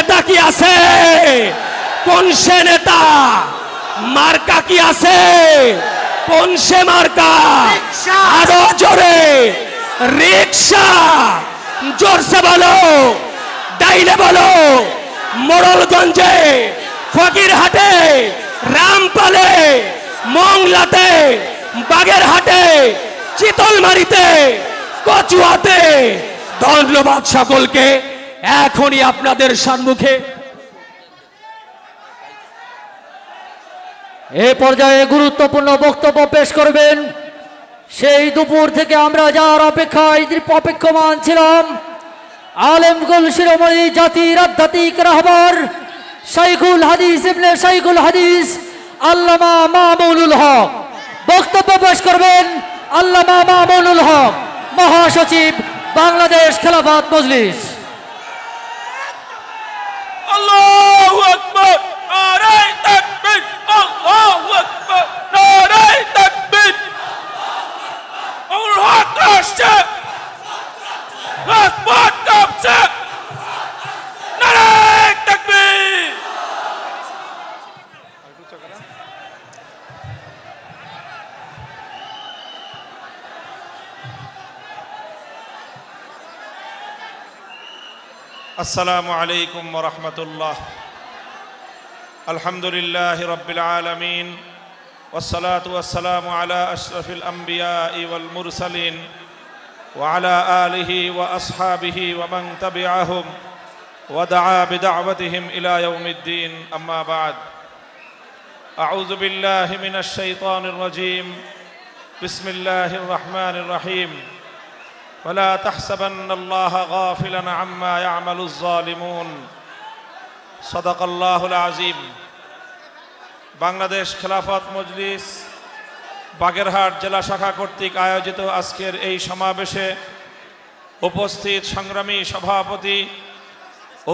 নেতা কি আছে? কোন সে নেতা? মার্কা কি আছে? কোন সে মার্কা? আরো জোরে রিকশা, জোরসে বলো, ডাইলে বলো। মোড়লগঞ্জে, ফকিরহাটে, রামপালে, মংলাতে, বাগেরহাটে, চিতলমারিতে, কচুয়াতে। ধন্যবাদ সকলকে। এখনই আপনাদের সম্মুখে এ পর্যায়ে গুরুত্বপূর্ণ বক্তব্য পেশ করবেন সেই দুপুর থেকে আমরা যার অপেক্ষায় অপেক্ষমান ছিলাম, আলেমকুল শিরোমণি জাতির আধ্যাত্মিক রাহবার শাইখুল হাদিস ইবনে শাইখুল হাদিস আল্লামা মামুনুল হক। বক্তব্য পেশ করবেন আল্লামা মামুনুল হক, মহাসচিব, বাংলাদেশ খেলাফত মজলিস। আল্লাহু আকবার, নারায়ে তাকবীর, আল্লাহু আকবার, নারায়ে তাকবীর। আল্লাহু হক আসছে, আসমান কাঁপছে, নারায়ে তাকবীর। আসসালামু আলাইকুম ওয়া রাহমাতুল্লাহ। আলহামদুলিল্লাহি রাব্বিল আলামিন, ওয়াসসালাতু ওয়াসসালামু আলা আশরাফিল আমবিয়াই ওয়াল মুরসালিন ওয়া আলা আলিহি ওয়া আসহাবিহি ওয়া মান তাবিআহুম ওয়া দাআ বিদাওয়াতিহিম ইলা ইয়াউমিদ্দিন। আম্মা বা'দ। আউযু বিল্লাহি মিনাশ শাইতানির রাজীম। বিসমিল্লাহির রাহমানির রহিম। ولا تحسبن الله غافلا عما يعمل الظالمون صدق الله العظيم। বাংলাদেশ খেলাফত মজলিস বাগেরহাট জেলা শাখা কর্তৃক আয়োজিত আজকের এই সমাবেশে উপস্থিত সংগ্রামী সভাপতি,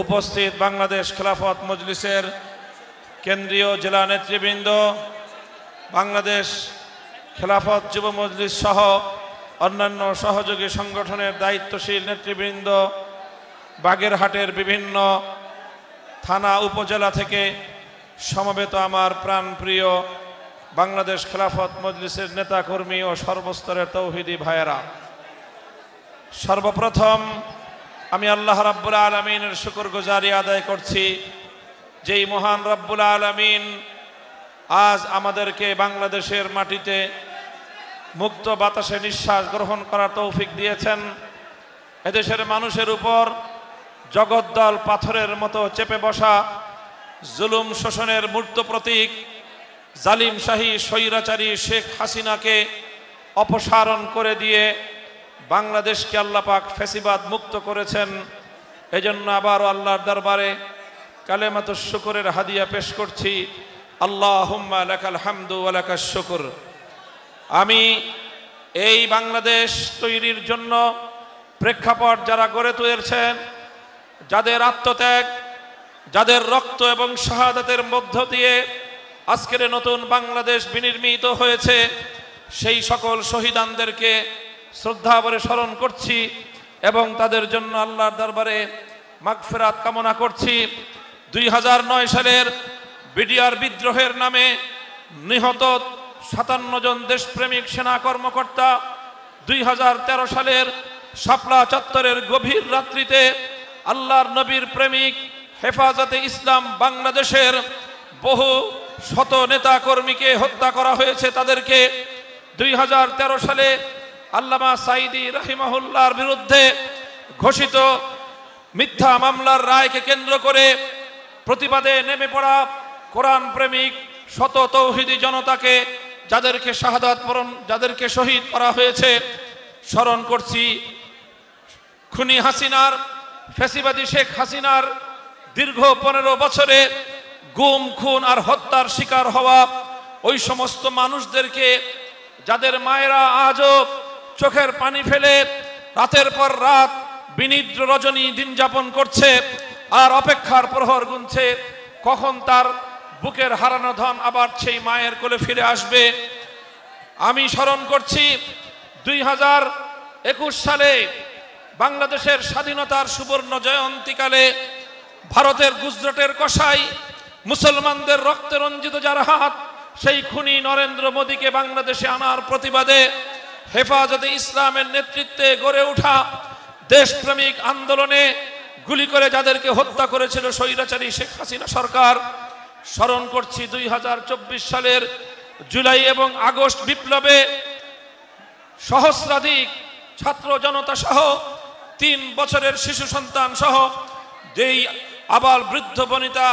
উপস্থিত বাংলাদেশ খেলাফত মজলিসের কেন্দ্রীয় জেলা নেতৃবৃন্দ, বাংলাদেশ খেলাফত যুব মজলিস সহ অন্যান্য সহযোগী সংগঠনের দায়িত্বশীল নেতৃবৃন্দ, বাগেরহাটের বিভিন্ন থানা উপজেলা থেকে সমবেত আমার প্রাণপ্রিয় বাংলাদেশ খেলাফত মজলিসের নেতাকর্মী ও সর্বস্তরের তৌহিদি ভাইয়েরা, সর্বপ্রথম আমি আল্লাহ রাব্বুল আলামিনের শুকরগুজারি আদায় করছি, যেই মহান রাব্বুল আলামিন আজ আমাদেরকে বাংলাদেশের মাটিতে মুক্ত বাতাসে নিঃশ্বাস গ্রহণ করার তৌফিক দিয়েছেন। এদেশের মানুষের উপর জগদ্দল পাথরের মতো চেপে বসা জুলুম শোষণের মূর্ত প্রতীক জালিম শাহী স্বৈরাচারী শেখ হাসিনাকে অপসারণ করে দিয়ে বাংলাদেশকে আল্লাহ পাক ফ্যাসিবাদ মুক্ত করেছেন। এজন্য আবারও আল্লাহর দরবারে কালেমাতুশ শুকরের হাদিয়া পেশ করছি। আল্লাহুম্মা লাকাল হামদু ওয়া লাকাশ শুকর। আমি এই বাংলাদেশ তৈরির জন্য প্রেক্ষাপট যারা গড়ে তুলেছেন, যাদের আত্মত্যাগ, যাদের রক্ত এবং শাহাদাতের মধ্য দিয়ে আজকের নতুন বাংলাদেশ বিনির্মিত হয়েছে, সেই সকল শহীদানদেরকে শ্রদ্ধা ভরে স্মরণ করছি এবং তাদের জন্য আল্লাহর দরবারে মাগফিরাত কামনা করছি। 2009 সালের বিডিআর বিদ্রোহের নামে নিহত 57 জন দেশপ্রেমিক সেনা কর্মকর্তা, 2013 সালের শাপলা চত্বরের গভীর রাত্রিতে আল্লাহর নবীর প্রেমিক হেফাজতে ইসলাম বাংলাদেশের বহু শত নেতা কর্মীকে হত্যা করা হয়েছে। তাদেরকে 2013 সালে আল্লামা সাঈদী রাহিমাহুল্লাহর বিরুদ্ধে ঘোষিত মিথ্যা মামলার রায়কে কেন্দ্র করে প্রতিবাদে নেমে পড়া কোরআন প্রেমিক শত তৌহিদি জনতাকে, যাদেরকে শাহাদাত বরণ, যাদেরকে শহীদ করা হয়েছে, স্মরণ করছি। খুনি হাসিনার, ফ্যাসিবাদী শেখ হাসিনার দীর্ঘ 15 বছরে গুম, খুন আর হত্যার শিকার হওয়া ওই সমস্ত মানুষদেরকে, যাদের মায়েরা আজও চোখের পানি ফেলে রাতের পর রাত বিনিদ্র রজনী দিন যাপন করছে আর অপেক্ষার প্রহর গুনছে কখন তার বুকের হারানো ধন আবার সেই মায়ের কোলে ফিরে আসবে। আমি স্মরণ করছি 2021 সালে বাংলাদেশের স্বাধীনতার সুবর্ণ জয়ন্তীকালে ভারতের গুজরাটের কসাই, মুসলমানদের রক্তে রঞ্জিত যার হাত, সেই খুনি নরেন্দ্র মোদীকে বাংলাদেশে আনার প্রতিবাদে হেফাজতে ইসলামের নেতৃত্বে গড়ে ওঠা দেশপ্রেমিক আন্দোলনে গুলি করে যাদেরকে হত্যা করেছিল স্বৈরাচারী শেখ হাসিনা সরকার, স্মরণ করছি 2024 সালের জুলাই এবং আগস্ট বিপ্লবে সহস্রাধিক ছাত্র জনতা সহ 3 বছরের শিশু সন্তান সহ যেই আবাল বৃদ্ধ বনিতা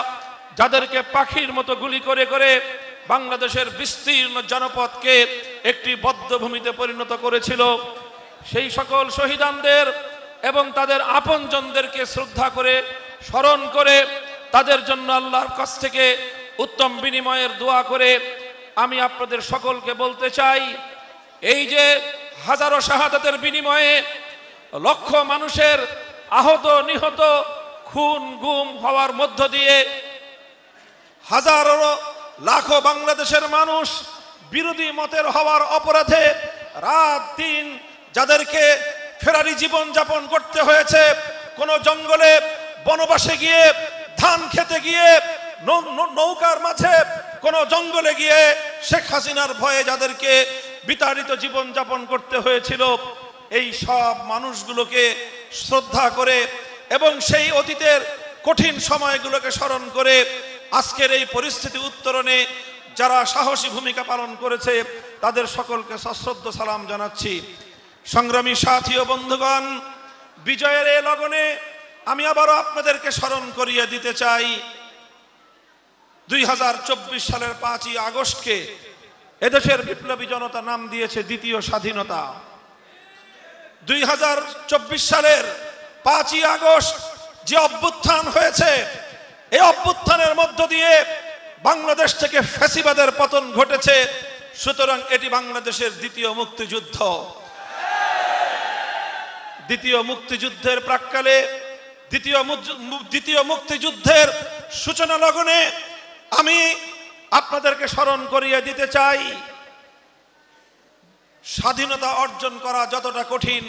যাদেরকে পাখির মতো গুলি করে করে বাংলাদেশের বিস্তীর্ণ জনপদকে একটি বদ্ধভূমিতে পরিণত করেছিল, সেই সকল শহীদানদের এবং তাদের আপনজনদেরকে শ্রদ্ধা করে স্মরণ করে তাদের জন্য আল্লাহর কাছ থেকে উত্তম বিনিময়ের দোয়া করে আমি আপনাদের সকলকে বলতে চাই, এই যে হাজারো শাহাদাতের বিনিময়ে লক্ষ মানুষের আহত নিহত খুন গুম হওয়ার মধ্য দিয়ে হাজারো লাখো বাংলাদেশের মানুষ বিরোধী মতের হওয়ার অপরাধে রাত দিন যাদেরকে ফেরারি জীবন যাপন করতে হয়েছে, কোন জঙ্গলে বনবাসে গিয়ে, ধান খেতে গিয়ে, নৌকার মাঝে কোন জঙ্গলে গিয়ে শেখ হাসিনার ভয়ে যাদেরকে বিতাড়িত জীবন যাপন করতে হয়েছিল, এই সব মানুষগুলোকে শ্রদ্ধা করে এবং সেই অতীতের কঠিন সময়গুলোকে স্মরণ করে আজকের এই পরিস্থিতি উত্তরণে যারা সাহসী ভূমিকা পালন করেছে তাদের সকলকে সশ্রদ্ধ সালাম জানাচ্ছি। সংগ্রামী সাথী ও বন্ধুগণ, বিজয়ের এই লগনে আমি আবারও আপনাদেরকে স্মরণ করিয়ে দিতে চাই 2024 সালের 5ই আগস্টকে এদেশের বিপ্লবী জনতা নাম দিয়েছে দ্বিতীয় স্বাধীনতা। 2024 সালের 5ই আগস্ট যে অভ্যুত্থান হয়েছে, এই অভ্যুত্থানের মধ্য দিয়ে বাংলাদেশ থেকে ফ্যাসিবাদের পতন ঘটেছে, সুতরাং এটি বাংলাদেশের দ্বিতীয় মুক্তিযুদ্ধ। দ্বিতীয় মুক্তিযুদ্ধের প্রাক্কালে দ্বিতীয় মুক্তিযুদ্ধের সূচনা লগনে আমি আপনাদেরকে স্মরণ করিয়ে দিতে চাই, স্বাধীনতা অর্জন করা যতটা কঠিন,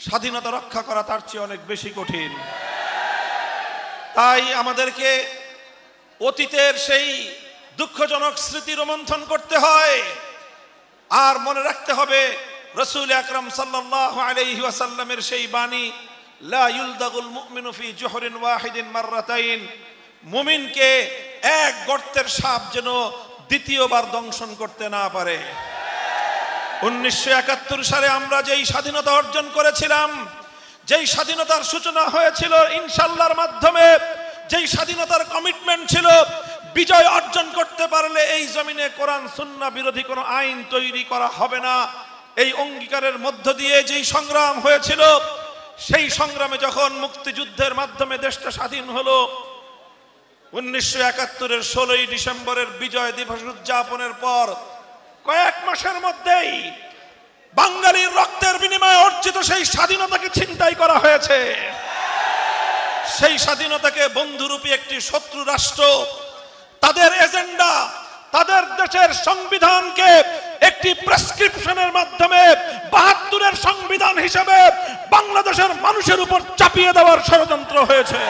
স্বাধীনতা রক্ষা করা তার চেয়ে অনেক বেশি কঠিন। তাই আমাদেরকে অতীতের সেই দুঃখজনক স্মৃতি রোমন্থন করতে হয়, আর মনে রাখতে হবে রাসূল আকরাম সাল্লাল্লাহু আলাইহি ওয়াসাল্লামের সেই বাণী, লা ইউলদাগুল মুমিনু ফি জুহরিন ওয়াহিদিন মাররাতাইন, মুমিনকে এক গর্তের সাপ যেন দ্বিতীয়বার দংশন করতে না পারে। 1971 সালে আমরা যেই স্বাধীনতা অর্জন করেছিলাম, যেই স্বাধীনতার সূচনা হয়েছিল ইনশাআল্লাহর মাধ্যমে, যেই স্বাধীনতার কমিটমেন্ট ছিল বিজয় অর্জন করতে পারলে এই জমিনে কোরআন সুন্নাহ বিরোধী কোনো আইন তৈরি করা হবে না, এই অঙ্গীকারের মধ্য দিয়ে যেই সংগ্রাম হয়েছিল, সেই সংগ্রামে যখন মুক্তিযুদ্ধের মাধ্যমে দেশটা স্বাধীন হলো, 1971-এর 16ই ডিসেম্বরের বিজয় দিবস উদযাপনের পর কয়েক মাসের মধ্যেই বাঙালির রক্তের বিনিময়ে অর্জিত সেই স্বাধীনতাকে ছিনতাই করা হয়েছে। সেই স্বাধীনতাকে বন্ধুরূপী একটি শত্রু রাষ্ট্র তাদের এজেন্ডা, তাদের দেশের সংবিধানকে একটি প্রেসক্রিপশনের মাধ্যমে 72-এর সংবিধান হিসেবে বাংলাদেশের মানুষের উপর চাপিয়ে দেওয়ার ষড়যন্ত্র হয়েছে।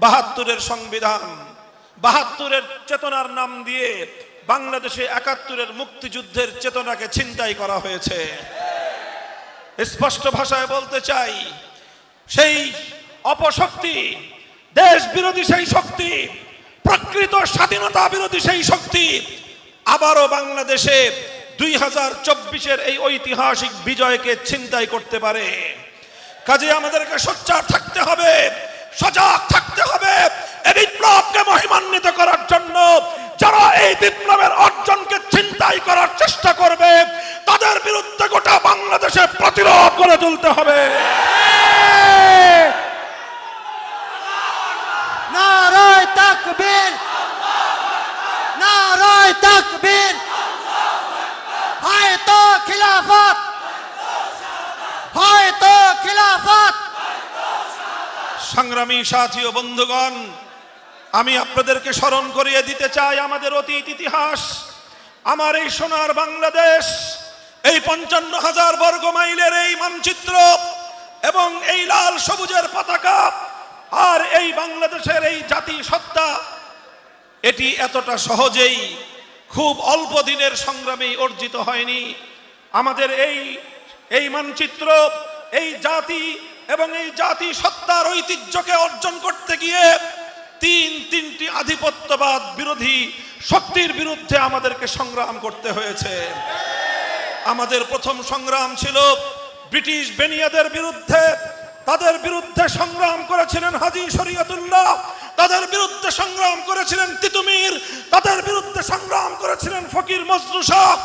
72-এর সংবিধান, 72-এর চেতনার নাম দিয়ে বাংলাদেশে 71-এর মুক্তিযুদ্ধের চেতনাকে ছিনতাই করা হয়েছে। স্পষ্ট ভাষায় বলতে চাই, সেই অপশক্তি, দেশ বিরোধী সেই শক্তি, প্রকৃত স্বাধীনতা বিরোধী সেই শক্তি আবারও বাংলাদেশে 2024-এর এই ঐতিহাসিক বিজয়কে ছিনতাই করতে পারে। কাজে আমাদেরকে সোচ্চার থাকতে হবে, সজাগ থাকতে হবে এই বিপ্লবকে মহিমান্বিত করার জন্য। যারা এই বিপ্লবের অর্জনকে ছিনতাই করার চেষ্টা করবে তাদের বিরুদ্ধে গোটা বাংলাদেশে প্রতিরোধ করে তুলতে হবে। নারায়ে তাকবীর, নারায়ে তাকবীর, হয়তো খিলাফত, হয়তো খিলাফত। সংগ্রামী সাথী ও বন্ধুগণ, আমি আপনাদেরকে স্মরণ করিয়ে দিতে চাই আমাদের অতীত ইতিহাস। আমার এই সোনার বাংলাদেশ, এই 55,000 বর্গ মাইলের এই মানচিত্র এবং এই লাল সবুজের পতাকা এই বাংলাদেশের এই জাতিসত্তা এটি এতটা সহজেই খুব অল্প দিনের সংগ্রামে অর্জিত হয়নি। আমাদের এই মানচিত্র, এই জাতি এবং এই জাতিসত্তার ঐতিহ্যকে অর্জন করতে গিয়ে তিনটি আধিপত্যবাদ বিরোধী শক্তির বিরুদ্ধে আমাদেরকে সংগ্রাম করতে হয়েছে। আমাদের প্রথম সংগ্রাম ছিল ব্রিটিশ বেনিয়াদের বিরুদ্ধে। তাদের বিরুদ্ধে সংগ্রাম করেছিলেন হাজী শরীয়তুল্লাহ, তাদের বিরুদ্ধে সংগ্রাম করেছিলেন তিতুমির, তাদের বিরুদ্ধে সংগ্রাম করেছিলেন ফকির মজনু শাহ।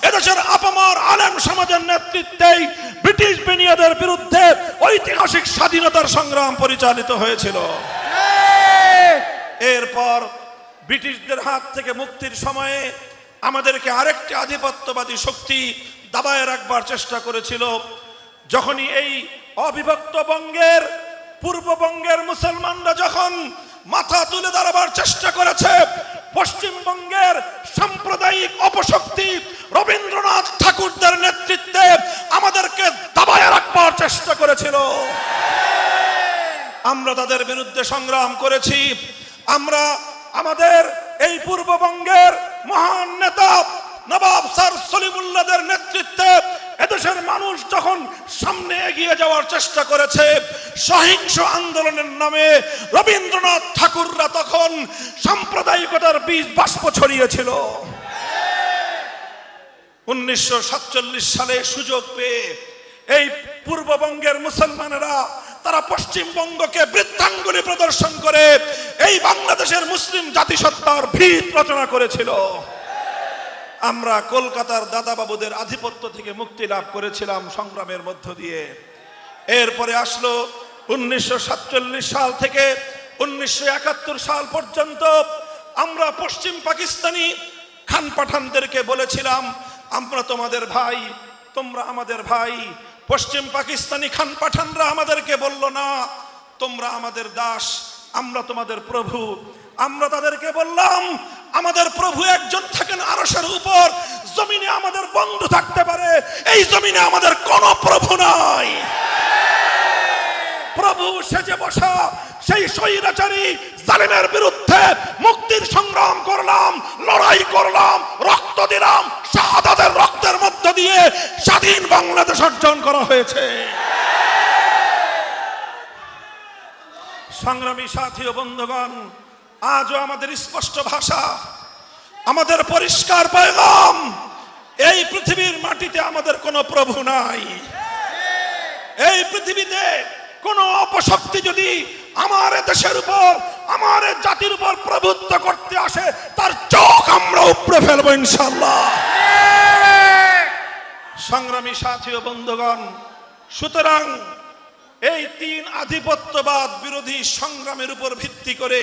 এদেশের আপামর আলেম সমাজের নেতৃত্বেই ব্রিটিশ বেনিয়াদের বিরুদ্ধে ঐতিহাসিক স্বাধীনতার সংগ্রাম পরিচালিত হয়েছিল। এরপর ব্রিটিশদের হাত থেকে মুক্তির সময়ে আমাদেরকে আরেকটি আধিপত্যবাদী শক্তি দাবায় রাখবার চেষ্টা করেছিল। যখনই এই অবিভক্ত বঙ্গের পূর্ববঙ্গের মুসলমানরা যখন মাথা তুলে দাঁড়াবার চেষ্টা করেছে, পশ্চিমবঙ্গের সাম্প্রদায়িক অপশক্তি রবীন্দ্রনাথ ঠাকুরদের নেতৃত্বে আমাদেরকে দাবায় রাখবার চেষ্টা করেছিল। আমরা তাদের বিরুদ্ধে সংগ্রাম করেছি। আমরা আমাদের এই পূর্ববঙ্গের মহান নেতা নবাব স্যার সলিমুল্লাহদের নেতৃত্বে এদেশের মানুষ যখন সামনে এগিয়ে যাওয়ার চেষ্টা করেছে, সহিংস আন্দোলনের নামে রবীন্দ্রনাথ ঠাকুররা তখন সাম্প্রদায়িকতার বীজ বাষ্প ছড়িয়েছিল। 1947 সালে সুযোগ পেয়ে এই পূর্ববঙ্গের মুসলমানেরা তারা পশ্চিমবঙ্গকে বৃদ্ধাঙ্গুলি প্রদর্শন করে এই বাংলাদেশের মুসলিম জাতিসত্তার ভিত রচনা করেছিল। আমরা কলকাতার দাদাবাবুদের আধিপত্য থেকে মুক্তি লাভ করেছিলাম সংগ্রামের মধ্য দিয়ে। এরপরে আসলো 1947 সাল থেকে 1971 সাল পর্যন্ত আমরা পশ্চিম পাকিস্তানি খান পাঠানদেরকে বলেছিলাম, আমরা তোমাদের ভাই, তোমরা আমাদের ভাই। পশ্চিম পাকিস্তানি খান পাঠানরা আমাদেরকে বলল, না, তোমরা আমাদের দাস, আমরা তোমাদের প্রভু। আমরা তাদেরকে বললাম, আমাদের প্রভু একজন থাকেন আরশের উপর, জমিনে আমাদের বন্ধু থাকতে পারে, এই জমিনে আমাদের কোনো প্রভু নাই। প্রভু সেজে বসা সেই স্বৈরাচারী জালেমের বিরুদ্ধে মুক্তির সংগ্রাম করলাম, লড়াই করলাম, রক্ত দিলাম, শাহাদাতের রক্তের মধ্য দিয়ে স্বাধীন বাংলাদেশ অর্জন করা হয়েছে। সংগ্রামী সাথী ও বন্ধুগণ, আজও আমাদের স্পষ্ট ভাষা, আমাদের পরিষ্কার পয়গাম, এই পৃথিবীর মাটিতে আমাদের কোনো প্রভু নাই। এই পৃথিবীতে কোন অপশক্তি যদি আমার দেশের উপর, আমার জাতির উপর প্রভুত্ব করতে আসে, তার চোখ আমরা উপড়ে ফেলবো ইনশাআল্লাহ। সংগ্রামী সাথী ও বন্ধুগণ, সুতরাং এই তিন আধিপত্যবাদ বিরোধী সংগ্রামের উপর ভিত্তি করে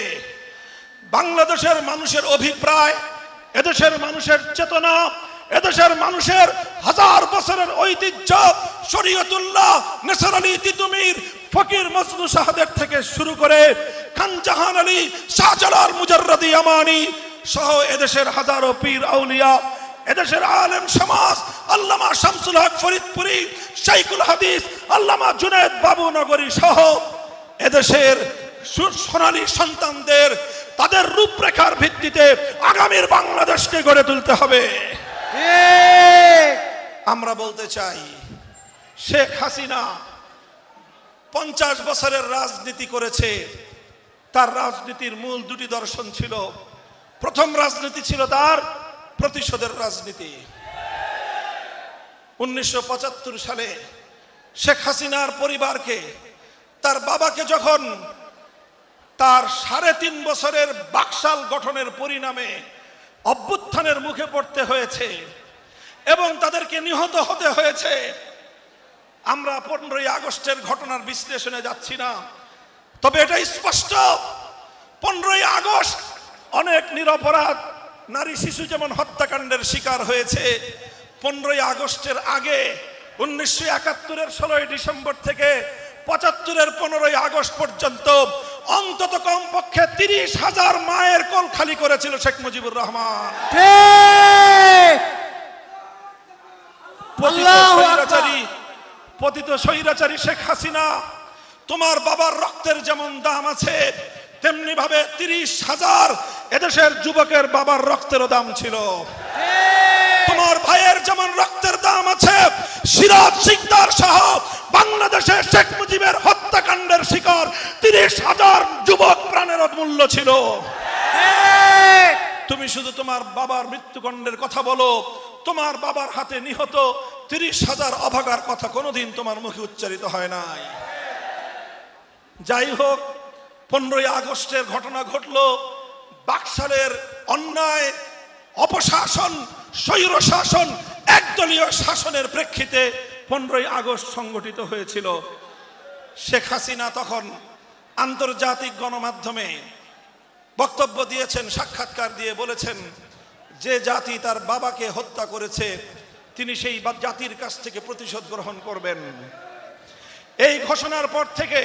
বাংলাদেশের মানুষের অভিপ্রায়, এদেশের মানুষের চেতনা, এদেশের মানুষের হাজার বছরের ঐতিহ্য, শরীয়তুল্লাহ, নেসার আলী তিতুমির, ফকির মজনু শাহদের থেকে শুরু করে খান জাহান আলী, শাহজালাল মুজাররদি ইয়ামানি সহ এদেশের হাজারো পীর আউলিয়া, এদেশের আলেম সমাজ, আল্লামা শামসুল হক ফরিদপুরি, শাইখুল হাদিস আল্লামা জুনায়েদ বাবু নগরী সহ এদেশের সোনালী সন্তানদের তাদের রূপরেখার ভিত্তিতে আগামীর বাংলাদেশকে গড়ে তুলতে হবে। আমরা বলতে চাই, শেখ হাসিনা 50 বছরের রাজনীতি করেছে। তার রাজনীতির মূল দুটি দর্শন ছিল। প্রথম রাজনীতি ছিল তার প্রতিশোধের রাজনীতি। 1975 সালে শেখ হাসিনার পরিবারকে, তার বাবাকে যখন তার 3.5 বছরের বাকশাল গঠনের পরিণামে অভ্যুত্থানের মুখে পড়তে হয়েছে এবং তাদেরকে নিহত হতে হয়েছে, আমরা 15ই আগস্টের ঘটনার বিশ্লেষণে যাচ্ছি না, তবে এটা স্পষ্ট 15ই আগস্ট অনেক নিরপরাধ নারী শিশু যেমন হত্যাকাণ্ডের শিকার হয়েছে, 15ই আগস্টের আগে 1971-এর 16ই ডিসেম্বর থেকে 75-এর 15ই আগস্ট পর্যন্ত অন্তত কমপক্ষে 30,000 মায়ের কোল খালি করেছিল শেখ মুজিবুর রহমান। পতিত স্বৈরাচারী শেখ হাসিনা তোমার বাবার রক্তের যেমন দাম আছে, তেমনি ভাবে 30,000 এদেশের যুবকের বাবার রক্তেরও দাম ছিল। তোমার ভাইয়ের যেমন রক্তের দাম আছে, সিরাজ সিকদার সহ বাংলাদেশে শেখ মুজিবের হত্যাকাণ্ডের শিকার 30,000 যুবক প্রাণের মূল্য ছিল। তুমি শুধু তোমার বাবার মৃত্যুকাণ্ডের কথা বলো, তোমার বাবার হাতে নিহত 30,000 অভাগার কথা কোনোদিন তোমার মুখে উচ্চারিত হয় নাই। যাই হোক, 15ই আগস্টের ঘটনা ঘটলো। বাকশালের অন্যায়, অপশাসন, স্বৈর শাসন, একদলীয় শাসনের প্রেক্ষিতে 15ই আগস্ট সংগঠিত হয়েছিল। শেখ হাসিনা তখন আন্তর্জাতিক গণমাধ্যমে বক্তব্য দিয়েছেন, সাক্ষাৎকার দিয়ে বলেছেন যে জাতি তার বাবাকে হত্যা করেছে তিনি সেই জাতির কাছ থেকে প্রতিশোধ গ্রহণ করবেন। এই ঘোষণার পর থেকে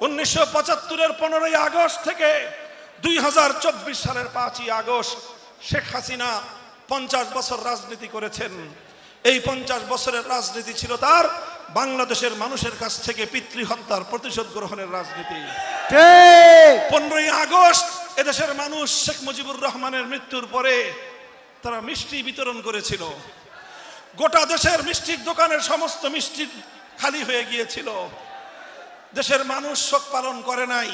1975-এর 15ই আগস্ট থেকে 2024 সালের 5ই আগস্ট শেখ হাসিনা 50 বছর রাজনীতি করেছেন। এই 50 বছরের রাজনীতি ছিল তার বাংলাদেশের মানুষের কাছ থেকে পিতৃহত্যার প্রতিশোধ গ্রহণের রাজনীতি। 15ই আগস্ট এদেশের মানুষ শেখ মুজিবুর রহমানের মৃত্যুর পরে তারা মিষ্টি বিতরণ করেছিল। গোটা দেশের মিষ্টির দোকানের সমস্ত মিষ্টি খালি হয়ে গিয়েছিল। দেশের মানুষ শোক পালন করে নাই।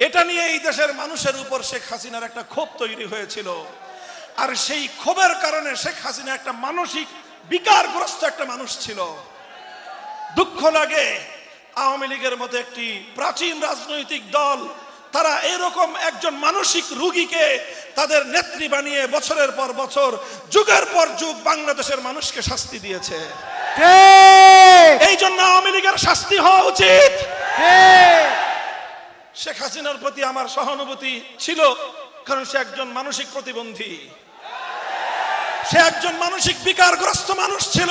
এটা নিয়ে এই দেশের মানুষের উপর শেখ হাসিনার একটা ক্ষোভ তৈরি হয়েছিল। আর সেই ক্ষোভের কারণে শেখ হাসিনা একটা মানসিক বিকারগ্রস্ত একটা মানুষ ছিল। দুঃখ লাগে, আওয়ামী লীগের মতো একটি প্রাচীন রাজনৈতিক দল তারা এরকম একজন মানসিক রোগীকে তাদের নেত্রী বানিয়ে বছরের পর বছর, যুগের পর যুগ বাংলাদেশের মানুষকে শাস্তি দিয়েছে। এই জন্য আওয়ামী লীগের শাস্তি হওয়া উচিত। শেখ হাসিনার প্রতি আমার সহানুভূতি ছিল, কারণ সে একজন মানসিক প্রতিবন্ধী, সে একজন মানসিক বিকারগ্রস্ত মানুষ ছিল।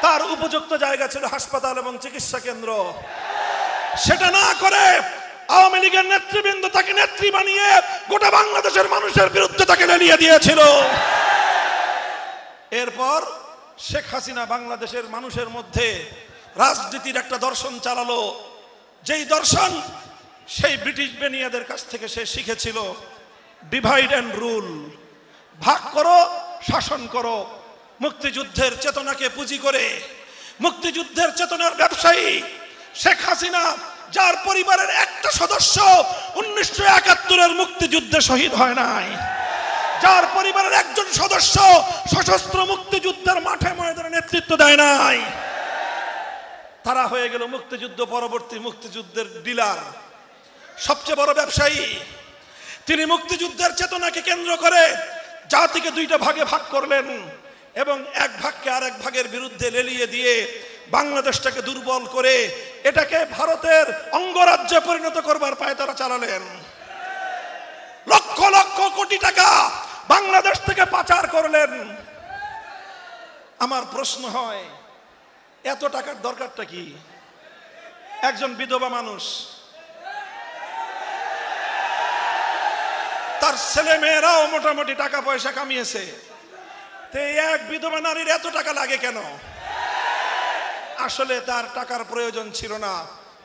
তার উপযুক্ত জায়গা ছিল হাসপাতাল এবং চিকিৎসা কেন্দ্র। সেটা না করে আওয়ামী লীগের নেতৃবৃন্দ তাকে নেত্রী বানিয়ে গোটা বাংলাদেশের মানুষের বিরুদ্ধে তাকে লেলিয়ে দিয়েছিল। এরপর শেখ হাসিনা বাংলাদেশের মানুষের মধ্যে রাজনীতির একটা দর্শন চালালো, যেই দর্শন সেই ব্রিটিশ বেনিয়াদের কাছ থেকে সে শিখেছিল, ডিভাইড অ্যান্ড রুল, ভাগ করো শাসন করো। মুক্তিযুদ্ধের চেতনাকে পুঁজি করে, মুক্তিযুদ্ধের চেতনার ব্যবসায়ী শেখ হাসিনা, যার পরিবারের একটা সদস্য 1971-এর মুক্তিযুদ্ধে শহীদ হয় নাই, যার পরিবারের একজন সদস্য সশস্ত্র মুক্তিযুদ্ধের মাঠে ময়দানে নেতৃত্ব দেয় নাই, তারা হয়ে গেল মুক্তিযুদ্ধ পরবর্তী মুক্তিযুদ্ধের ডিলার, সবচেয়ে বড় ব্যবসায়ী। তিনি মুক্তিযুদ্ধের চেতনাকে কেন্দ্র করে জাতিকে দুইটা ভাগে ভাগ করলেন এবং এক ভাগকে আরেক ভাগের বিরুদ্ধে লেলিয়ে দিয়ে বাংলাদেশটাকে দুর্বল করে এটাকে ভারতের অঙ্গরাজ্যে পরিণত করবার পায়ে তারা চালালেন। লক্ষ লক্ষ কোটি টাকা বাংলাদেশ থেকে পাচার করলেন। আমার প্রশ্ন হয়, এত টাকার দরকারটা কি? একজন বিধবা মানুষ, তার ছেলে মেয়েরাও মোটামুটি টাকা পয়সা কামিয়েছে, এক বিধবা নারীর এত টাকা লাগে কেন? আসলে তার টাকার প্রয়োজন ছিল না,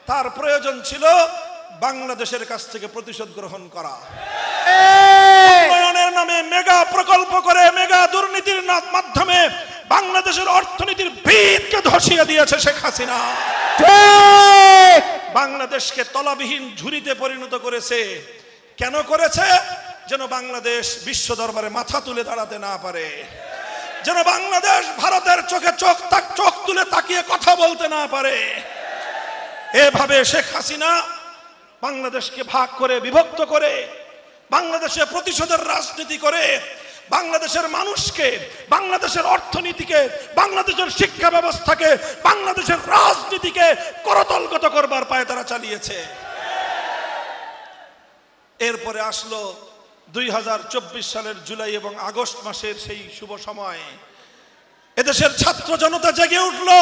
তার প্রয়োজন ছিল বাংলাদেশের কাছ থেকে প্রতিশোধ গ্রহণ করা। উন্নয়নের নামে মেগা প্রকল্প করে মেগা দুর্নীতির মাধ্যমে বাংলাদেশের অর্থনীতির ভিতকে ধসিয়ে দিয়েছে শেখ হাসিনা। বাংলাদেশকে তলাবিহীন ঝুড়িতে পরিণত করেছে। কেন করেছে? যেন বাংলাদেশ বিশ্ব দরবারে মাথা তুলে দাঁড়াতে না পারে, যেন বাংলাদেশ ভারতের চোখে চোখ তুলে তাকিয়ে কথা বলতে না পারে। এভাবে শেখ হাসিনা বাংলাদেশকে ভাগ করে, বিভক্ত করে, বাংলাদেশে প্রতিশোধের রাজনীতি করে বাংলাদেশের মানুষকে, বাংলাদেশের অর্থনীতিকে, বাংলাদেশের শিক্ষা ব্যবস্থাকে, বাংলাদেশের রাজনীতিকে করতলগত করবার পায়ে তারা চালিয়েছে। এরপরে আসলো 2024 সালের জুলাই এবং আগস্ট মাসের সেই শুভ সময়। এদেশের ছাত্র জনতা জেগে উঠলো,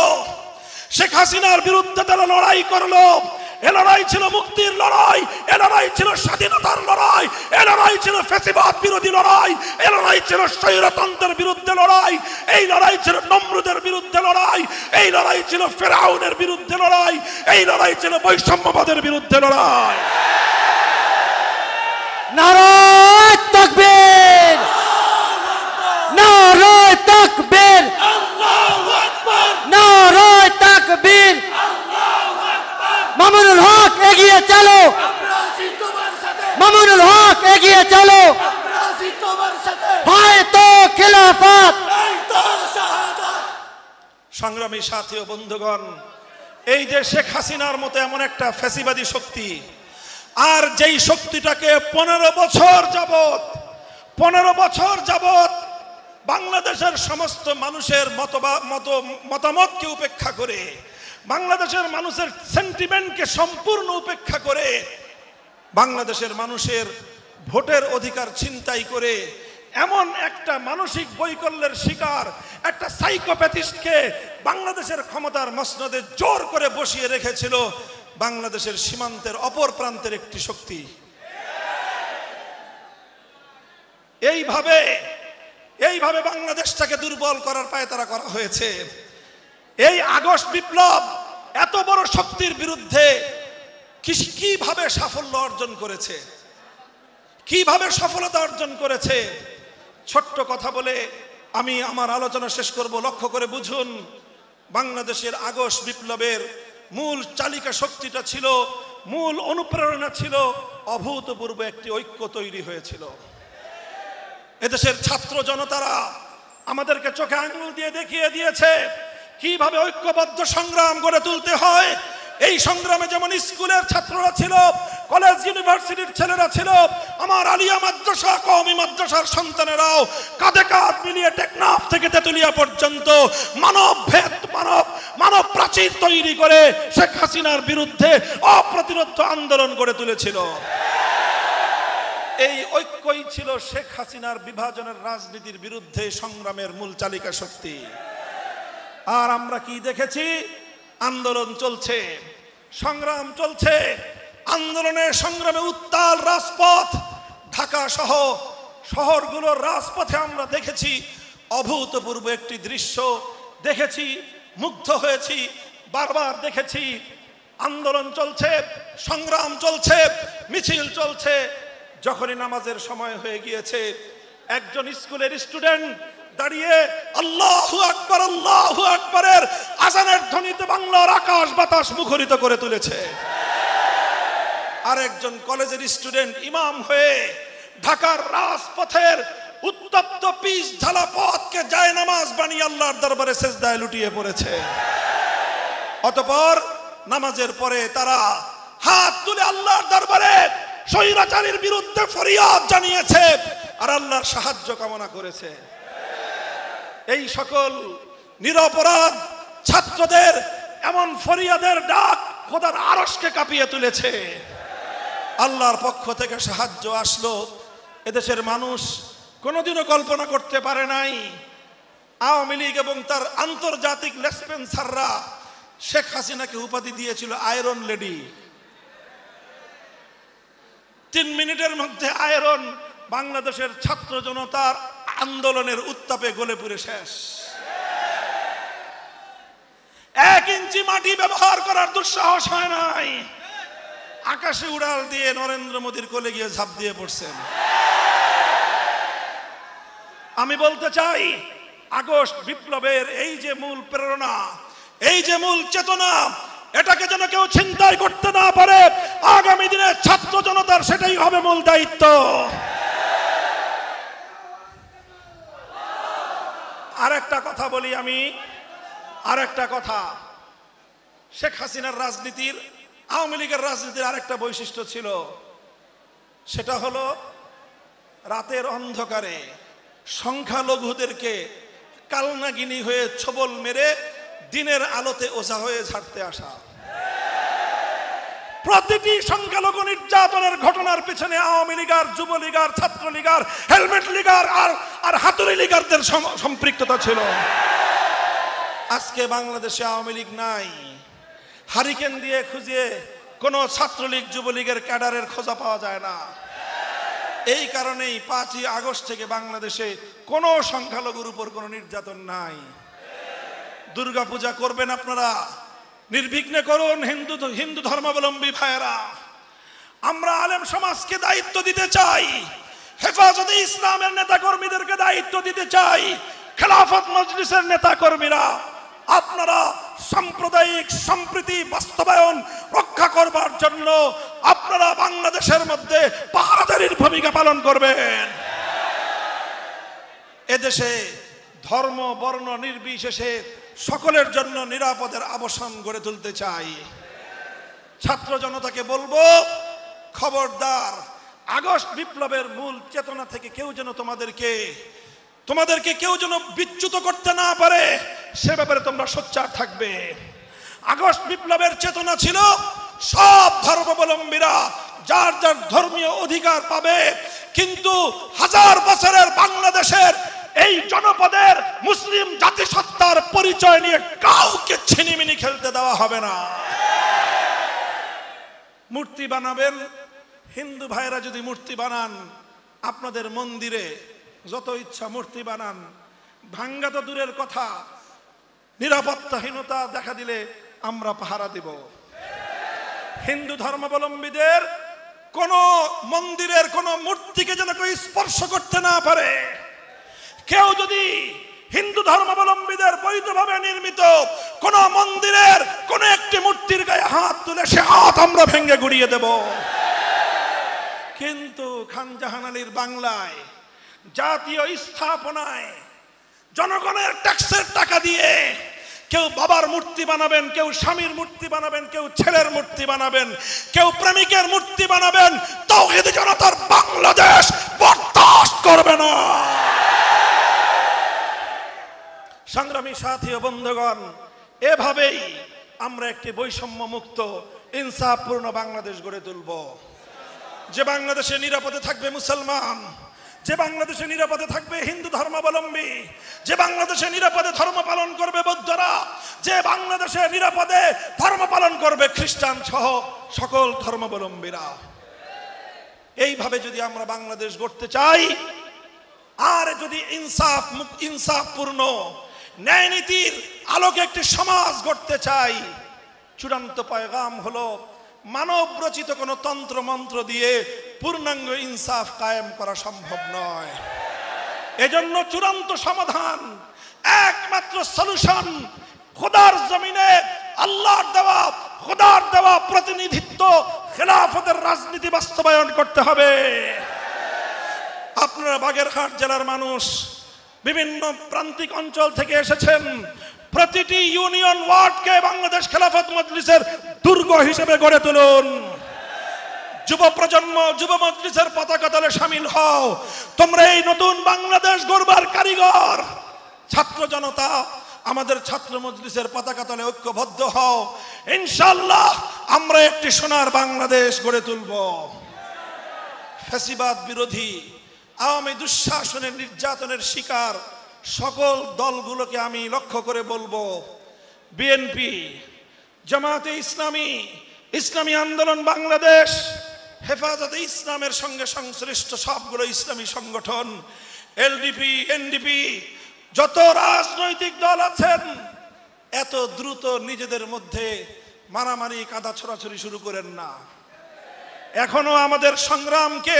শেখ হাসিনার বিরুদ্ধে তারা লড়াই করলো। এ লড়াই লড়াই ছিল মুক্তির লড়াই, এ লড়াই ছিল স্বাধীনতার লড়াই, এ লড়াই ছিল ফ্যাসিবাদ বিরোধী লড়াই, এ লড়াই ছিল স্বৈরতন্ত্রের বিরুদ্ধে লড়াই, এই লড়াই ছিল নমরুদের বিরুদ্ধে লড়াই, এই লড়াই ছিল ফেরাউনের বিরুদ্ধে লড়াই, এই লড়াই ছিল বৈষম্যবাদের বিরুদ্ধে লড়াই। নারায়ে তাকবীর, নারায়ে তাকবীর, আল্লাহু আকবার, নারায়ে তাকবীর। মামুনুল হক এগিয়ে চলো, মামুনুল হক এগিয়ে চলো, হয় তো খিলাফত। সংগ্রামী সাথী ও বন্ধুগণ, এই যে শেখ হাসিনার মতো এমন একটা ফ্যাসিবাদী শক্তি, আর যেই শক্তিটাকে 15 বছর যাবত বাংলাদেশের সমস্ত মানুষের মতামতকে উপেক্ষা করে, বাংলাদেশের মানুষের সেন্টিমেন্টকে সম্পূর্ণ উপেক্ষা করে, বাংলাদেশের মানুষের ভোটের অধিকার ছিনতাই করে এমন একটা মানসিক বৈকল্যের শিকার একটা সাইকোপ্যাথিস্টকে বাংলাদেশের ক্ষমতার মসনদে জোর করে বসিয়ে রেখেছিল বাংলাদেশের সীমান্তের অপর প্রান্তের একটি শক্তি। এইভাবে বাংলাদেশটাকে দুর্বল করার পায়তারা করা হয়েছে। এই আগস্ট বিপ্লব এত বড় শক্তির বিরুদ্ধে কিভাবে সাফল্য অর্জন করেছে, কিভাবে সফলতা অর্জন করেছে, ছোট্ট কথা বলে আমি আমার আলোচনা শেষ করব। লক্ষ্য করে বুঝুন, বাংলাদেশের আগস্ট বিপ্লবের মূল চালিকা শক্তিটা ছিল, মূল অনুপ্রেরণা ছিল অভূতপূর্ব একটি ঐক্য তৈরি হয়েছিল। এদেশের ছাত্র জনতারা আমাদেরকে চোখে আঙুল দিয়ে দেখিয়ে দিয়েছে কিভাবে ঐক্যবদ্ধ সংগ্রাম গড়ে তুলতে হয়। এই সংগ্রামে যেমন স্কুলের ছাত্ররা ছিল, কলেজ ইউনিভার্সিটির ছেলেরা ছিল, আমার আলিয়া মাদ্রাসা কওমি মাদ্রাসার সন্তানেরাও কাঁধে কাঁধ মিলিয়ে টেকনাফ থেকে তেতুলিয়া পর্যন্ত মানব প্রাচীর তৈরি করে শেখ হাসিনার বিরুদ্ধে অপ্রতিরোধ্য আন্দোলন গড়ে তুলেছিল। এই ঐক্যই ছিল শেখ হাসিনার বিভাজনের রাজনীতির বিরুদ্ধে সংগ্রামের মূল চালিকা শক্তি। আর আমরা কি দেখেছি? আন্দোলন চলছে, সংগ্রাম চলছে, আন্দোলনের সংগ্রামে উত্তাল রাজপথ, ঢাকা সহ শহরগুলোর রাজপথে আমরা দেখেছি অভূতপূর্ব একটি দৃশ্য দেখেছি, মুগ্ধ হয়েছি, বারবার দেখেছি। আন্দোলন চলছে, সংগ্রাম চলছে, মিছিল চলছে। যখনই নামাজের সময় হয়ে গিয়েছে, একজন স্কুলের স্টুডেন্ট দাঁড়িয়ে আল্লাহু আকবার আল্লাহু আকবারের আযানের ধ্বনিতে বাংলার আকাশ বাতাস মুখরিত করে তুলেছে। আর একজন কলেজের স্টুডেন্ট ইমাম হয়ে ঢাকার রাজপথের উত্তপ্ত পিচ ঢালা পথকে জায়নামাজ বানিয়ে আল্লাহর দরবারে সেজদায় লুটিয়ে পড়েছে। অতঃপর নামাজের পরে তারা হাত তুলে আল্লাহর দরবারে স্বৈরাচারীর বিরুদ্ধে ফরিয়াদ জানিয়েছে আর আল্লাহর সাহায্য কামনা করেছে। এই সকল নিরপরাধ ছাত্রদের এমন ফরিয়াদের ডাক খোদার আরশকে কাঁপিয়ে তুলেছে। আল্লাহর পক্ষ থেকে সাহায্য আসলো। এদেশের মানুষ কোনোদিনও কল্পনা করতে পারে নাই আওয়ামী লীগ এবং তার আন্তর্জাতিক লেসপেন্সাররা শেখ হাসিনাকে উপাধি দিয়েছিল আয়রন লেডি। 3 মিনিটের মধ্যে আয়রন বাংলাদেশের ছাত্র জনতার আন্দোলনের উত্তাপে গলে পুড়ে শেষ। 1 ইঞ্চি মাটি ব্যবহার করার দুঃসাহস হয় নাই, আকাশে উড়াল দিয়ে নরেন্দ্র মোদীর কোলে গিয়ে ঝাঁপ দিয়ে পড়ছেন। আমি বলতে চাই, আগস্ট বিপ্লবের এই যে মূল প্রেরণা, এই যে মূল চেতনা, এটাকে যেন কেউ ছিনতাই করতে না পারে। আগামী দিনে ছাত্র জনতার সেটাই হবে মূল দায়িত্ব। আরেকটা কথা বলি আমি, আরেকটা কথা, শেখ হাসিনার রাজনীতির, আওয়ামী লীগের রাজনীতির আরেকটা বৈশিষ্ট্য ছিল, সেটা হলো রাতের অন্ধকারে সংখ্যালঘুদেরকে কালনাগিনী হয়ে ছবল মেরে দিনের আলোতে ওঝা হয়ে ঝাড়তে আসা। প্রতিটি সংখ্যালঘু নির্যাতনের ঘটনার পেছনে আওয়ামী লীগার, যুবলীগার, ছাত্রলীগার, হেলমেট লীগার আর হাতুড়ি লীগারদের সম্পৃক্ততা ছিল। আজকে বাংলাদেশে আওয়ামী লীগ নাই। হারিকেন দিয়ে খুঁজে কোনো ছাত্রলীগ যুবলীগের ক্যাডারের খোঁজা পাওয়া যায় না। এই কারণেই 5ই আগস্ট থেকে বাংলাদেশে কোনো সংখ্যালঘুর উপর কোনো নির্যাতন নাই। দুর্গাপূজা করবেন আপনারা, নির্বিঘ্নে করুন হিন্দু ধর্মাবলম্বী ভাইয়েরা। আমরা আলেম সমাজকে দায়িত্ব দিতে চাই, হেফাজতে ইসলামের নেতা কর্মীদেরকে দায়িত্ব দিতে চাই, খেলাফত মজলিসের নেতা কর্মীরা আপনারা সাম্প্রদায়িক সম্প্রীতি বাস্তবায়ন রক্ষা করবার জন্য আপনারা বাংলাদেশের মধ্যে পাহারাদারির ভূমিকা পালন করবেন। এদেশে ধর্ম বর্ণ নির্বিশেষে সকলের জন্য নিরাপদের আবাসন গড়ে তুলতে চাই। ছাত্র জনতাকে বলবো, খবরদার, আগস্ট বিপ্লবের মূল চেতনা থেকে কেউ যেন তোমাদেরকে কেউ যেন বিচ্যুত করতে না পারে, সে ব্যাপারে তোমরা সোচ্চার থাকবে। আগস্ট বিপ্লবের চেতনা ছিল সব ধর্মাবলম্বীরা যার যার ধর্মীয় অধিকার পাবে, কিন্তু 1000 বছরের বাংলাদেশের এই জনপদের মুসলিম জাতিসত্তার পরিচয় নিয়ে কাউকে ছিনিমিনি খেলতে দেওয়া হবে না। মূর্তি বানাবেন, হিন্দু ভাইরা যদি মূর্তি বানান, আপনাদের মন্দিরে যত ইচ্ছা মূর্তি বানান, ভাঙ্গা তো দূরের কথা, নিরাপত্তাহীনতা দেখা দিলে আমরা পাহারা দেব। হিন্দু ধর্মাবলম্বীদের কোন মন্দিরের কোন মূর্তিকে যেন কেউ স্পর্শ করতে না পারে। কেউ যদি হিন্দু ধর্মাবলম্বীদের বৈধভাবে নির্মিত কোন মন্দিরের কোন একটি মূর্তির গায়ে হাত তুলে সে হাত আমরা ভেঙে গুড়িয়ে দেব। কিন্তু খান জাহান আলীর বাংলায় জাতীয় স্থাপনায় জনগণের ট্যাক্সের টাকা দিয়ে কেউ বাবার মূর্তি বানাবেন, কেউ স্বামীর মূর্তি বানাবেন, কেউ ছেলের মূর্তি বানাবেন, কেউ প্রেমিকের মূর্তি বানাবেন, তাওহীদ জনতার বাংলাদেশ বরদাস্ত করবে না। সংগ্রামী সাথী ও বন্ধুগণ, এভাবেই আমরা একটি বৈষম্য মুক্ত ইনসাফপূর্ণ বাংলাদেশ গড়ে তুলব, যে বাংলাদেশে নিরাপদে থাকবে মুসলমান, যে বাংলাদেশে নিরাপদে থাকবে হিন্দু ধর্মাবলম্বী, যে বাংলাদেশে নিরাপদে ধর্ম পালন করবে বৌদ্ধরা, যে বাংলাদেশে নিরাপদে ধর্ম পালন করবে খ্রিস্টান সহ সকল ধর্মাবলম্বীরা। এইভাবে যদি আমরা বাংলাদেশ গড়তে চাই, আর যদি ইনসাফপূর্ণ ন্যায় নীতির আলোকে একটি সমাজ গড়তে চাই, চূড়ান্ত পয়গাম হলো মানব রচিত কোন তন্ত্র মন্ত্র দিয়ে পূর্ণাঙ্গ ইনসাফ কায়েম করা সম্ভব নয়। এজন্য চূড়ান্ত সমাধান, একমাত্র সলিউশন খোদার জমিনে খোদার দেওয়া প্রতিনিধিত্ব, খেলাফতের রাজনীতি বাস্তবায়ন করতে হবে। আপনারা বাগেরহাট জেলার মানুষ বিভিন্ন প্রান্তিক অঞ্চল থেকে এসেছেন, প্রতিটি ইউনিয়ন ওয়ার্ডকে বাংলাদেশ খেলাফত মজলিসের দুর্গ হিসেবে গড়ে তুলুন। যুব প্রজন্ম যুব মজলিসের পতাকা তলে শামিল হও, তোমরা এই নতুন বাংলাদেশ গড়বার কারিগর। ছাত্র জনতা আমাদের ছাত্র মজলিসের পতাকা তলে ঐক্যবদ্ধ হও, ইনশাআল্লাহ আমরা একটি সোনার বাংলাদেশ গড়ে তুলব। ফ্যাসিবাদ বিরোধী আওয়ামী দুঃশাসনের নির্যাতনের শিকার সকল দলগুলোকে আমি লক্ষ্য করে বলবো, বিএনপি, জামাতে ইসলামী, ইসলামী আন্দোলন বাংলাদেশ, হেফাজতে ইসলামের সঙ্গে সংশ্লিষ্ট সবগুলো ইসলামী সংগঠন, এলডিপি, এনডিপি, যত রাজনৈতিক দল আছেন, এত দ্রুত নিজেদের মধ্যে মারামারি কাদা ছোড়াছড়ি শুরু করেন না। এখনো আমাদের সংগ্রামকে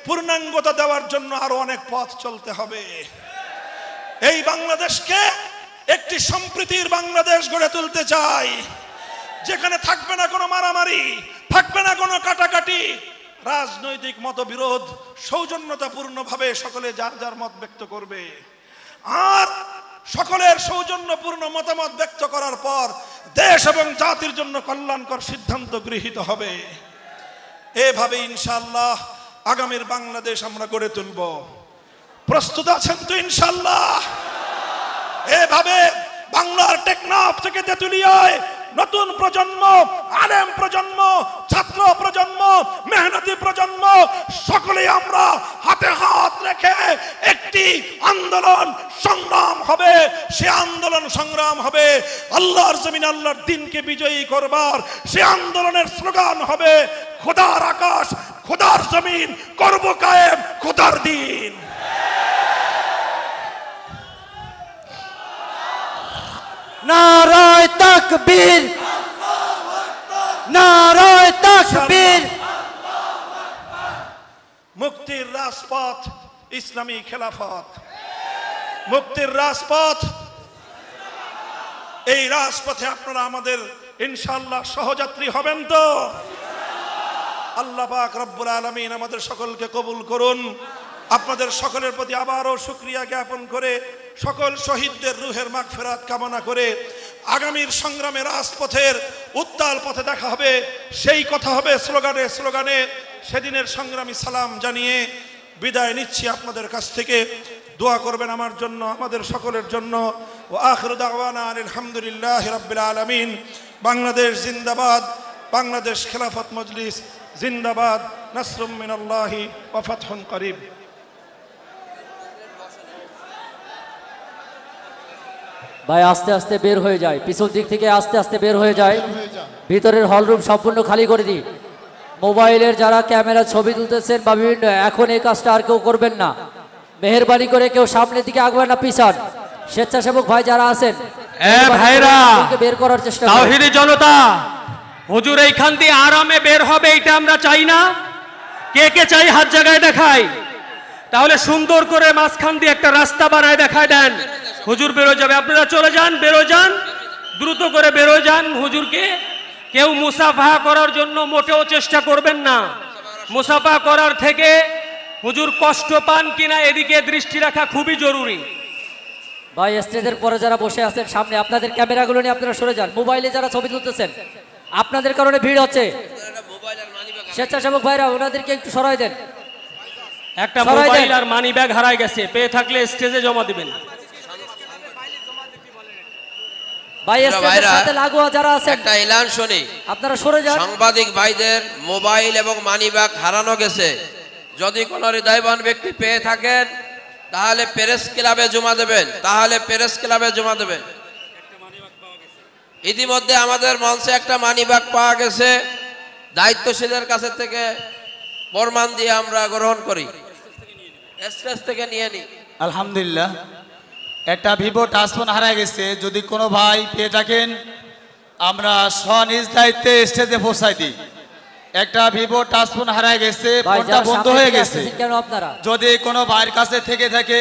পূর্ণাঙ্গতা দেওয়ার জন্য আরো অনেক পথ চলতে হবে। এই বাংলাদেশকে একটি সম্প্রীতির বাংলাদেশ গড়ে তুলতে চাই, যেখানে থাকবে না কোনো মারামারি, থাকবে না কোনো কাটাকাটি, রাজনৈতিক মতবিরোধ সৌজন্যতাপূর্ণভাবে সকলে যার যার মত ব্যক্ত করবে। আর সকলের সৌজন্যপূর্ণ মতামত ব্যক্ত করার পর দেশ এবং জাতির জন্য কল্যাণকর সিদ্ধান্ত গৃহীত হবে। এভাবে ইনশাআল্লাহ আগামীর বাংলাদেশ আমরা গড়ে তুলব। প্রস্তুত আছেন তো ইনশাআল্লাহ? এভাবে বাংলার টেকনাফ থেকে তেতুলিয়ায় নতুন প্রজন্ম, আলেম প্রজন্ম, ছাত্র প্রজন্ম, মেহনতি প্রজন্ম সকলেই আমরা হাতে হাত রেখে একটি আন্দোলন সংগ্রাম হবে, সে আন্দোলন সংগ্রাম হবে আল্লাহর জমিন আল্লাহর দিনকে বিজয়ী করবার। সে আন্দোলনের স্লোগান হবে খোদার আকাশ, খোদার জমিন, করব কায়েম খোদার দিন। নারায়ে তাকবীর, নারায়ে তাকবীর। মুক্তির রাজপথ ইসলামী খেলাফত, মুক্তির রাজপথ। এই রাজপথে আপনারা আমাদের ইনশাআল্লাহ সহযাত্রী হবেন তো? আল্লাহ পাক রব্বুল আলামিন আমাদের সকলকে কবুল করুন। আপনাদের সকলের প্রতি আবারও শুকরিয়া জ্ঞাপন করে, সকল শহীদদের রুহের মাগফিরাত কামনা করে, আগামীর সংগ্রামে রাজপথের উত্তাল পথে দেখা হবে, সেই কথা হবে স্লোগানে স্লোগানে। সেদিনের সংগ্রামী সালাম জানিয়ে বিদায় নিচ্ছি আপনাদের কাছ থেকে। দোয়া করবেন আমার জন্য, আমাদের সকলের জন্য। ও আখিরু দাওয়ানা আলহামদুলিল্লাহি রাব্বিল আলামিন। বাংলাদেশ জিন্দাবাদ, বাংলাদেশ খেলাফত মজলিস জিন্দাবাদ। নাসরুম মিনাল্লাহি ওয়া ফাতহুন করিব। ভাই আস্তে আস্তে বের হয়ে যায়, পিছন দিক থেকে আস্তে আস্তে বের হয়ে যায়। ভিতরের হলরুম সম্পূর্ণ খালি করে দিই। মোবাইলের যারা ক্যামেরা ছবি তুলতেছেন বা বিভিন্ন, এখন এই কাজটা আর কেউ করবেন না। মেহেরবানি করে কেউ সামনের দিকে আগবেন না, পিছন। স্বেচ্ছাসেবক ভাই যারা আছেন ভাইরা বের করার চেষ্টা করুন। তাওহীদি জনতা, হুজুর এইখান দিয়ে আরামে বের হবে, এটা আমরা চাই না। কে কে চাই হাত জায়গায় দেখায়। তাহলে সুন্দর করে মাঝখান দিয়ে একটা রাস্তা বানায় দেখায় দেন। হুজুর বেরো যাবে, আপনারা চলে যান, বেরো যান, দ্রুত করে বেরো যান। হুজুরকে কেউ মুসাফাহা করার জন্য মোটেও চেষ্টা করবেন না। মুসাফা করার থেকে হুজুর কষ্ট পান কিনা এদিকে দৃষ্টি রাখা খুবই জরুরি। ভাই স্টেজের পরে যারা বসে আছেন সামনে, আপনাদের ক্যামেরাগুলো নিয়ে আপনারা সরে যান। মোবাইলে যারা ছবি তুলতেছেন আপনাদের কারণে ভিড় হচ্ছে। স্বেচ্ছাসেবক ভাইরা ওনাদেরকে একটু সরাই দেন। একটা মোবাইল আর মানি ব্যাগ হারাই গেছে, পেয়ে থাকলে স্টেজে জমা দিবেন। ভাই স্টেজের সাথে লাগোয়া যারা আছেন একটা এলান শুনি, আপনারা সরে যান। সাংবাদিক ভাইদের মোবাইল এবং মানিব্যাগ হারানো গেছে। যদি কোনো হৃদয়বান ব্যক্তি পেয়ে থাকেন তাহলে প্রেস ক্লাবে জমা দেবেন, তাহলে প্রেস ক্লাবে জমা দেবেন। ইতিমধ্যে আমাদের মঞ্চে একটা মানিব্যাগ পাওয়া গেছে, দায়িত্বশীলের কাছে থেকে প্রমাণ দিয়ে আমরা গ্রহণ করি, স্টেজ থেকে নিয়ে নিই। আলহামদুলিল্লাহ, একটা ভিভো টাচফোন হারায় গেছে। যদি কোনো ভাই পেয়ে থাকেন আমরা স্বনিজ দায়িত্বে স্টেজে পৌঁছাই দিই। একটা ভিভো টাচফোন হারায় গেছে, ফোনটা বন্ধ হয়ে গেছে। যদি কোনো ভাইয়ের কাছে থেকে থাকে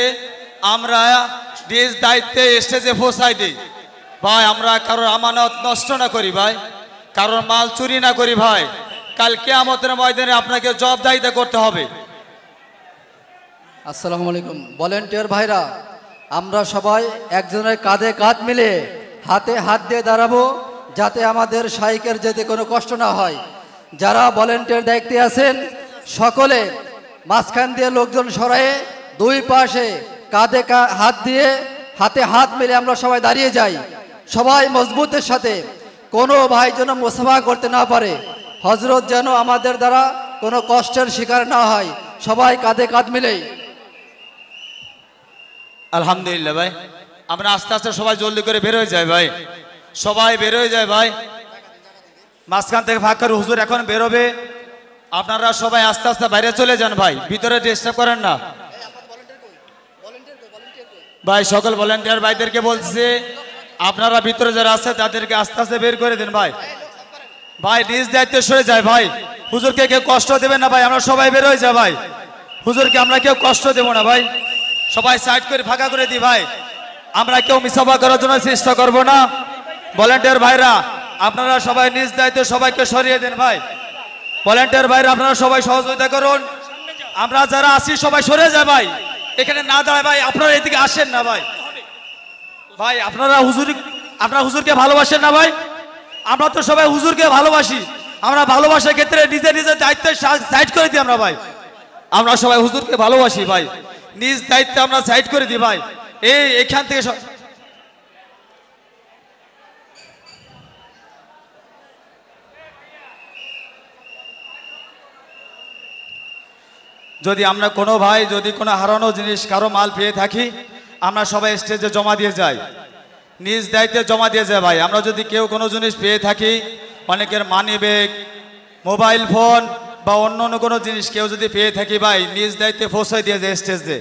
আমরা নিজ দায়িত্বে স্টেজে পৌঁছাই দিই। ভাই আমরা কারোর আমানত নষ্ট না করি, ভাই কারোর মাল চুরি না করি। ভাই কাল কিয়ামতের ময়দানে আপনাকে জবাবদিহিতা করতে হবে। আসসালামু আলাইকুম। ভলেন্টিয়ার ভাইরা, আমরা সবাই একজনের কাঁধে কাঁধ মিলে হাতে হাত দিয়ে দাঁড়াবো, যাতে আমাদের শাইকের যেতে কোনো কষ্ট না হয়। যারা ভলেন্টিয়ার দায়িত্বে আছেন সকলে মাঝখান দিয়ে লোকজন সরায়ে দুই পাশে কাঁধে হাত দিয়ে হাতে হাত মিলে আমরা সবাই দাঁড়িয়ে যাই। সবাই মজবুতের সাথে, কোনো ভাই যেন মুসাফা করতে না পারে, হজরত যেন আমাদের দ্বারা কোনো কষ্টের শিকার না হয়। সবাই কাঁধে কাঁধ মিলেই। আলহামদুলিল্লাহ ভাই, আমরা আস্তে আস্তে সবাই জলদি করে বের হয়ে যায় ভাই, সবাই বের হয়ে যায় ভাই। মাঝখান থেকে ফাঁক করে হুজুর এখন বেরোবে, আপনারা সবাই আস্তে আস্তে বাইরে চলে যান ভাই, ভিতরে ডিস্টার্ব করেন না ভাই। সকল ভলেন্টিয়ার ভাইদেরকে বলছে আপনারা ভিতরে যারা আছে তাদেরকে আস্তে আস্তে বের করে দেন ভাই। ভাই নিজ দায়িত্বে সরে যায় ভাই, হুজুরকে কেউ কষ্ট দেবেন না ভাই, আমরা সবাই বের হয়ে যাই ভাই। হুজুরকে আমরা কেউ কষ্ট দেবো না ভাই, সবাই সাইড করে ফাঁকা করে দিই ভাই। আমরা কেউ মিসাফা করার জন্য চেষ্টা করব না। ভলেন্টিয়ার ভাইরা আপনারা সবাই নিজ দায়িত্বে সবাইকে সরিয়ে দেন ভাই। ভলেন্টিয়ার ভাইরা আপনারা সবাই সহযোগিতা করুন। আমরা যারা আছি সবাই সরে যায় ভাই, এখানে না দাঁড়ায় ভাই, আপনারা এদিকে আসেন না ভাই। ভাই আপনারা হুজুরকে ভালোবাসেন না ভাই? আমরা তো সবাই হুজুরকে ভালোবাসি, আমরা ভালোবাসার ক্ষেত্রে নিজের নিজের দায়িত্বে সাইড করে দিই আমরা ভাই। আমরা সবাই হুজুরকে ভালোবাসি ভাই, নিজ দায়িত্বে আমরা সাইড করে দিই ভাই। এখান থেকে যদি আমরা কোনো ভাই যদি কোনো হারানো জিনিস কারো মাল পেয়ে থাকি আমরা সবাই স্টেজে জমা দিয়ে যাই, নিজ দায়িত্বে জমা দিয়ে যায় ভাই। আমরা যদি কেউ কোনো জিনিস পেয়ে থাকি, অনেকের মানি ব্যাগ, মোবাইল ফোন বা অন্য কোনো জিনিস কেউ যদি পেয়ে থাকি ভাই, নিজ দায়িত্বে পৌঁছায় দিয়ে যায় স্টেজে।